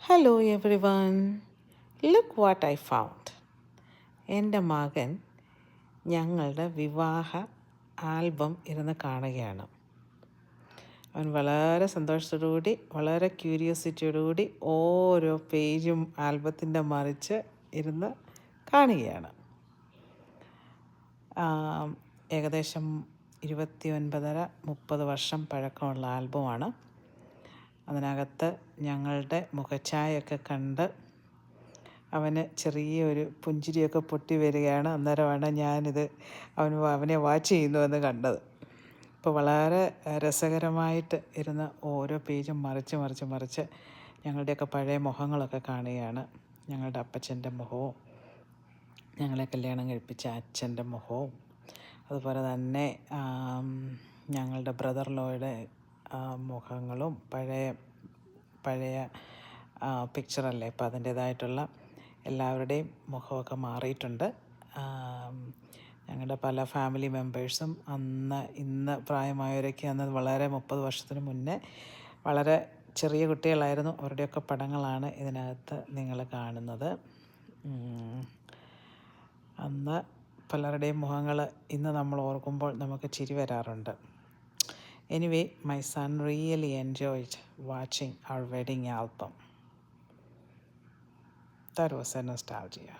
Hello every one, look what I found. എൻ്റെ മകൻ ഞങ്ങളുടെ വിവാഹ ആൽബം ഇരുന്ന് കാണുകയാണ്. അവൻ വളരെ സന്തോഷത്തോടുകൂടി, വളരെ ക്യൂരിയോസിറ്റിയോടുകൂടി ഓരോ പേജും ആൽബത്തിൻ്റെ മറിച്ച് ഇരുന്ന് കാണുകയാണ്. ഏകദേശം 29-30 വർഷം പഴക്കമുള്ള ആൽബമാണ്. അതിനകത്ത് ഞങ്ങളുടെ മുഖഛായയൊക്കെ കണ്ട് അവന് ചെറിയൊരു പുഞ്ചിരിയൊക്കെ പൊട്ടി വരികയാണ്. അന്നേരമാണ് ഞാനിത് അവനെ വാച്ച് ചെയ്യുന്നുവെന്ന് കണ്ടത്. അപ്പോൾ വളരെ രസകരമായിട്ട് ഇരുന്ന് ഓരോ പേജും മറിച്ച് ഞങ്ങളുടെയൊക്കെ പഴയ മുഖങ്ങളൊക്കെ കാണുകയാണ്. ഞങ്ങളുടെ അപ്പച്ചൻ്റെ മുഖവും ഞങ്ങളെ കല്യാണം കഴിപ്പിച്ച അച്ഛൻ്റെ മുഖവും അതുപോലെ തന്നെ ഞങ്ങളുടെ ബ്രദർ ലോയുടെ മുഖങ്ങളും പഴയ പിക്ചറല്ലേ, അപ്പോൾ അതിൻ്റേതായിട്ടുള്ള എല്ലാവരുടെയും മുഖമൊക്കെ മാറിയിട്ടുണ്ട്. ഞങ്ങളുടെ പല ഫാമിലി മെമ്പേഴ്സും ഇന്ന് പ്രായമായവരൊക്കെ അന്ന് വളരെ 30 വർഷത്തിന് മുന്നേ വളരെ ചെറിയ കുട്ടികളായിരുന്നു. അവരുടെയൊക്കെ പടങ്ങളാണ് ഇതിനകത്ത് നിങ്ങൾ കാണുന്നത്. അന്ന് പലരുടെയും മുഖങ്ങൾ ഇന്ന് നമ്മൾ ഓർക്കുമ്പോൾ നമുക്ക് ചിരി വരാറുണ്ട്. Anyway, my son really enjoyed watching our wedding album. That was a nostalgia.